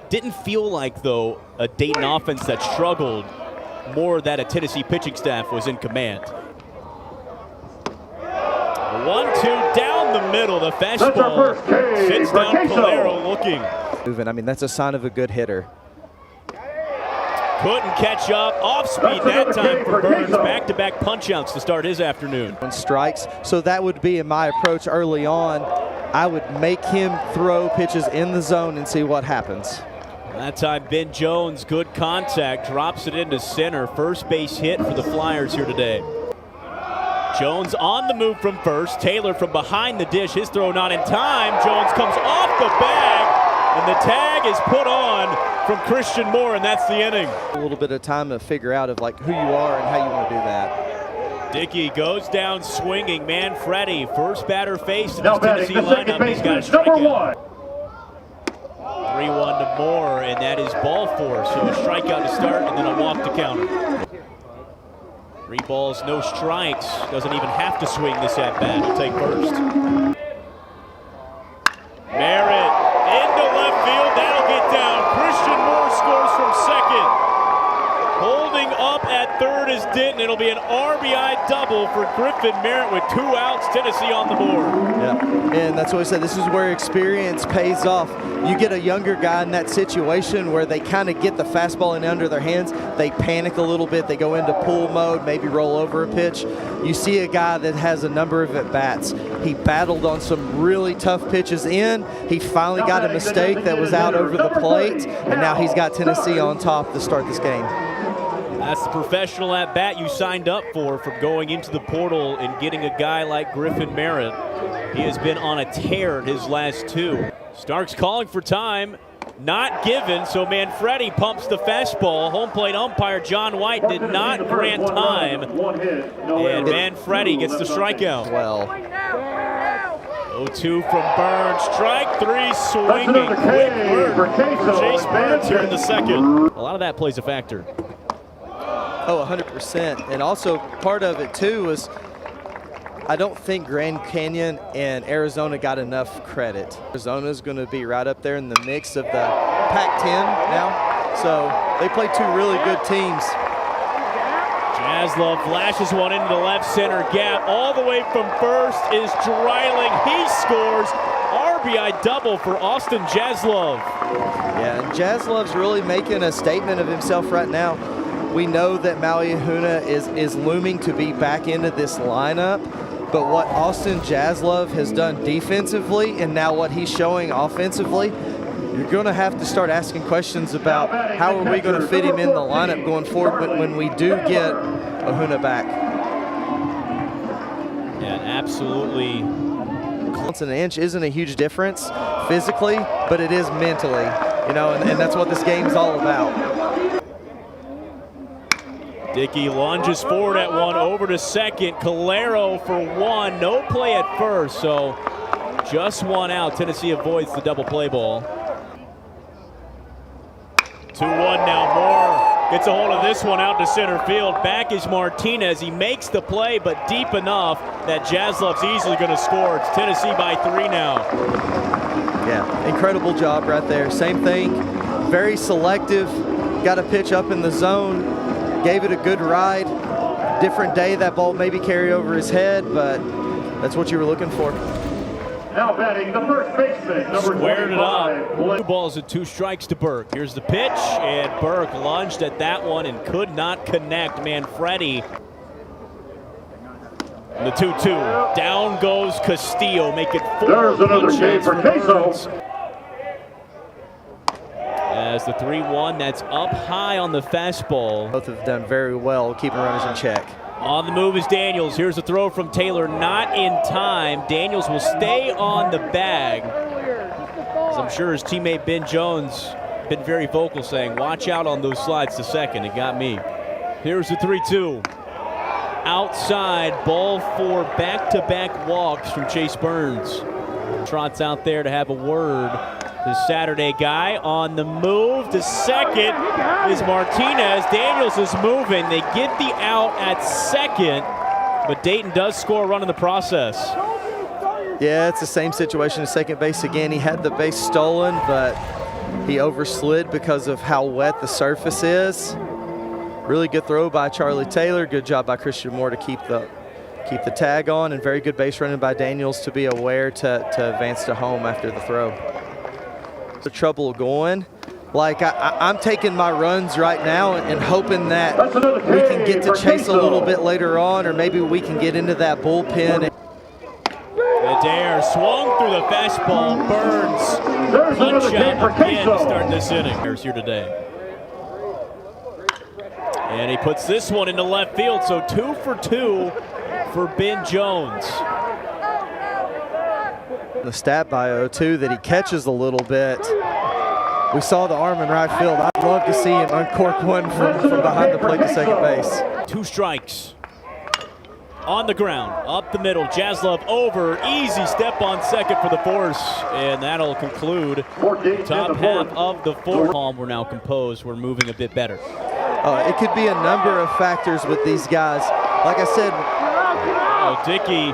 Didn't feel like, though, a Dayton offense that struggled, more that a Tennessee pitching staff was in command. 1-2 down the middle. The fastball sits down. Calero looking. I mean, that's a sign of a good hitter. Couldn't catch up. Off speed that time for Burns. Back-to-back punch-outs to start his afternoon. Strikes. So that would be in my approach early on. I would make him throw pitches in the zone and see what happens. That time, Ben Jones, good contact, drops it into center. First base hit for the Flyers here today. Jones on the move from first. Taylor from behind the dish. His throw not in time. Jones comes off the bag, and the tag is put on from Christian Moore, and that's the inning. A little bit of time to figure out of like who you are and how you want to do that. Dickey goes down swinging. Manfredi, first batter faced in this Tennessee lineup. He's got a strikeout. 3-1 to Moore, and that is ball four. So a strikeout to start and then a walk to counter. 3 balls, no strikes. Doesn't even have to swing this at bat. He'll take first. Merritt into left field. That'll get down. Christian Moore scores from second. Holding up at third is Denton. It'll be an RBI double for Griffin Merritt with 2 outs. Tennessee on the board. Yeah, and that's what I said. This is where experience pays off. You get a younger guy in that situation where they kind of get the fastball in under their hands. They panic a little bit. They go into pull mode, maybe roll over a pitch. You see a guy that has a number of at-bats. He battled on some really tough pitches in. He finally got a mistake that was out over the plate, and now he's got Tennessee on top to start this game. That's the professional at-bat you signed up for from going into the portal and getting a guy like Griffin Merritt. He has been on a tear his last 2. Starks calling for time, not given, so Manfredi pumps the fastball. Home plate umpire John White did not grant time, and Manfredi gets the strikeout. Well, 0-2 from Burns, strike 3 swinging. Quick work for Chase Burns here in the second. A lot of that plays a factor. Oh, 100%. And also part of it too was I don't think Grand Canyon and Arizona got enough credit. Arizona's going to be right up there in the mix of the Pac-10 now. So they play 2 really good teams. Jaslov flashes one into the left center gap. All the way from first is Dreiling. He scores. RBI double for Austin Jaslov. Yeah, and Jaslov's really making a statement of himself right now. We know that Maui Ahuna is looming to be back into this lineup, but what Austin Jaslov has done defensively and now what he's showing offensively, you're going to have to start asking questions about how are we going to fit him in the lineup going forward when we do get Ahuna back. Yeah, absolutely. An inch isn't a huge difference physically, but it is mentally, you know, and that's what this game's all about. Dickey lunges forward at one, over to second. Calero for 1, no play at first, so just 1 out. Tennessee avoids the double play ball. 2-1 now. Moore gets a hold of this one out to center field. Back is Martinez. He makes the play, but deep enough that Jaslov's easily going to score. It's Tennessee by 3 now. Yeah, incredible job right there. Same thing, very selective. Got a pitch up in the zone. Gave it a good ride. Different day, that ball maybe carry over his head, but that's what you were looking for. Now batting the first baseman, number 25. Squared it up. 2 balls and 2 strikes to Burke. Here's the pitch, and Burke lunged at that one and could not connect. Manfredi. The 2-2. Down goes Castillo, make it 4. There's another K for Queso. As the 3-1, that's up high on the fastball. Both have done very well keeping runners in check. On the move is Daniels. Here's a throw from Taylor, not in time. Daniels will stay on the bag. As I'm sure his teammate Ben Jones been very vocal saying, watch out on those slides to second. It got me. Here's the 3-2. Outside, ball 4, back-to-back walks from Chase Burns. Trots out there to have a word. The Saturday guy on the move to second is Martinez. Daniels is moving. They get the out at second, but Dayton does score a run in the process. Yeah, it's the same situation at second base again. He had the base stolen, but He overslid because of how wet the surface is. Really good throw by Charlie Taylor. Good job by Christian Moore to keep the tag on, and very good base running by Daniels to be aware to advance to home after the throw. The trouble going. Like I'm taking my runs right now and hoping that we can get to chase a little bit later on, or maybe we can get into that bullpen. Adair swung through the fastball. Burns punch out again to start this inning. Here's here today. And he puts this one into left field, so 2 for 2 for Ben Jones. The stat bio too, that he catches a little bit. We saw the arm in right field. I'd love to see him uncork one from behind the plate to second base. 2 strikes. On the ground, up the middle, Jaslov over, easy step on second for the force, and that'll conclude the top half of the fourth. We're now composed, we're moving a bit better. It could be a number of factors with these guys. Like I said, Dickey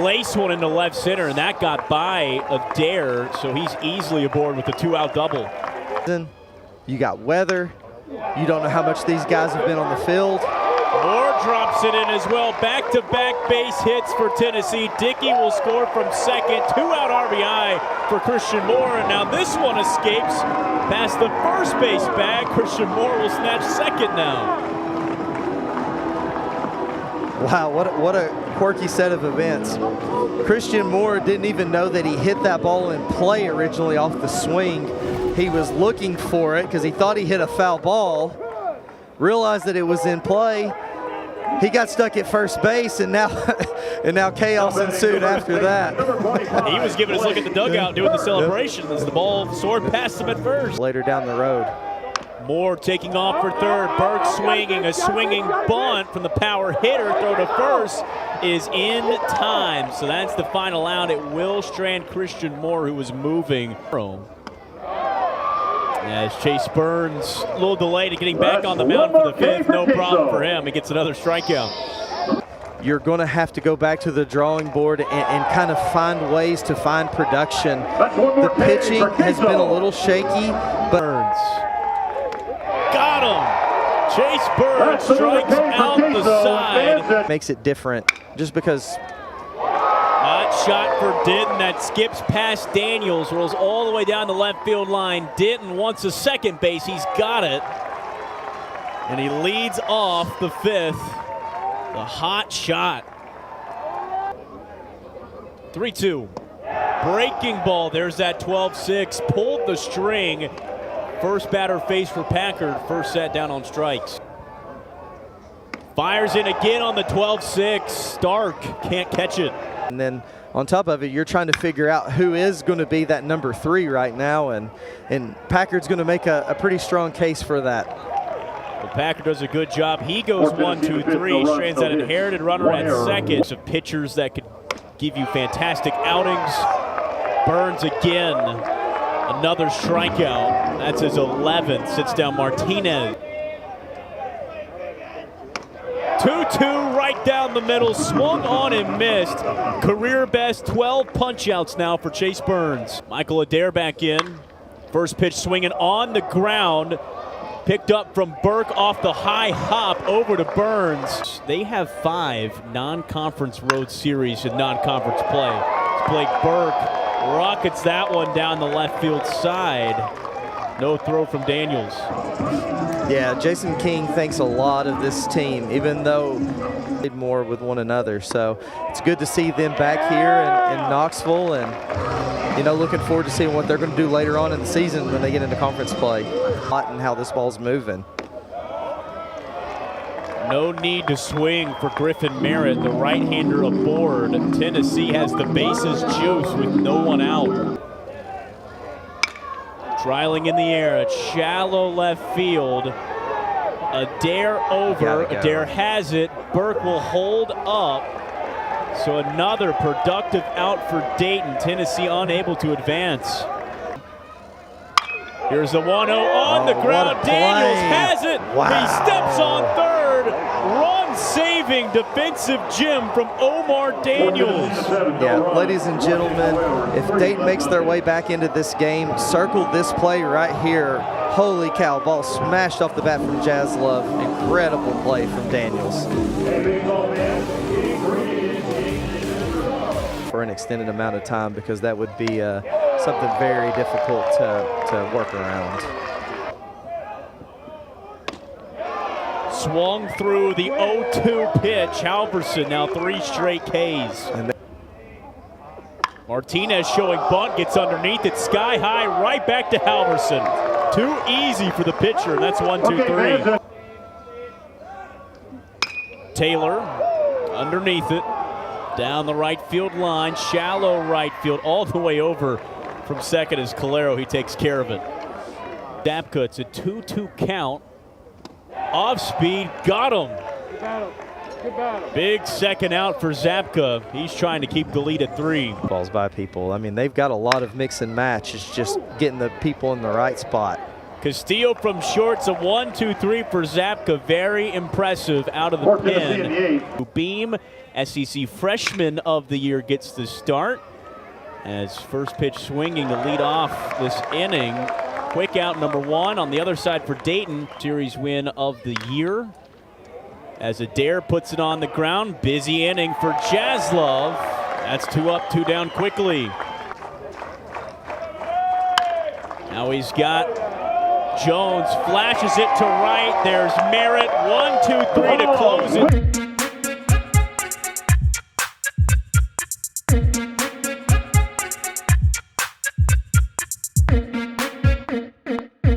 laced one into left center, and that got by Adair, so he's easily aboard with the 2-out double. You got weather. You don't know how much these guys have been on the field. Moore drops it in as well. Back-to-back base hits for Tennessee. Dickey will score from second. 2-out RBI for Christian Moore. And now this one escapes past the first base bag. Christian Moore will snatch second now. Wow, what a quirky set of events. Christian Moore didn't even know that he hit that ball in play originally off the swing. He was looking for it because he thought he hit a foul ball, realized that it was in play. He got stuck at first base, and now chaos ensued after that. He was giving us a look at the dugout doing the celebration as the ball soared past him at first. Later down the road. Moore taking off for third. Burke swinging, a swinging bunt from the power hitter. Throw to first is in time. So that's the final out. It will strand Christian Moore, who was moving. As Chase Burns, a little delay to getting back on the mound for the fifth. No problem for him. He gets another strikeout. You're going to have to go back to the drawing board and kind of find ways to find production. The pitching has been a little shaky, but Burns. Got him! Chase Burns strikes out the side. Makes it different just because. Hot shot for Dayton that skips past Daniels, rolls all the way down the left field line. Dayton wants a second base. He's got it. And he leads off the fifth. The hot shot. 3-2. Breaking ball. There's that 12-6. Pulled the string. First batter face for Packard. First sat down on strikes. Fires in again on the 12-6. Stark can't catch it. And then on top of it, you're trying to figure out who is going to be that number 3 right now, and Packard's going to make a pretty strong case for that. Well, Packard does a good job. He goes 1-2-3, strands that inherited runner at second. Some pitchers that could give you fantastic outings. Burns again, another strikeout. That's his 11th. Sits down Martinez. 2-2 right down the middle, swung on and missed. Career best 12 punch-outs now for Chase Burns. Michael Adair back in. First pitch swinging on the ground. Picked up from Burke off the high hop over to Burns. They have 5 non-conference road series in non-conference play. Blake Burke rockets that one down the left field side. No throw from Daniels. Yeah, Jason King thinks a lot of this team, even though they played more with one another. So it's good to see them back here in Knoxville, and looking forward to seeing what they're going to do later on in the season when they get into conference play. And how this ball's moving. No need to swing for Griffin Merritt, the right-hander aboard. Tennessee has the bases juice with no one out. Trialing in the air, a shallow left field. Adair over, Adair has it. Burke will hold up. So another productive out for Dayton. Tennessee unable to advance. Here's the 1-0 on the ground. Daniels has it. Wow. He steps on third, runs run-saving defensive gem from Omar Daniels. Yeah, ladies and gentlemen, if Dayton makes their way back into this game, circle this play right here. Holy cow, ball smashed off the bat from Jaslove. Incredible play from Daniels. For an extended amount of time, because that would be something very difficult to work around. Swung through the 0-2 pitch. Halverson now 3 straight Ks. Martinez showing bunt, gets underneath it, sky high, right back to Halverson. Too easy for the pitcher, and that's 1-2-3. Taylor underneath it, down the right field line, shallow right field, all the way over from second is Calero. He takes care of it. Zapka, it's a 2-2 count. Off speed, got him. Big second out for Zapka. He's trying to keep the lead at 3. Balls by people. I mean, they've got a lot of mix and match. It's just getting the people in the right spot. Castillo from short's a 1-2-3 for Zapka. Very impressive out of the pen. Beam, SEC Freshman of the Year, gets the start. As first pitch swinging to lead off this inning. Quick out number 1 on the other side for Dayton. Series win of the year. As Adair puts it on the ground. Busy inning for Jaslove. That's 2 up, 2 down quickly. Now he's got Jones, flashes it to right. There's Merritt, 1-2-3 to close it.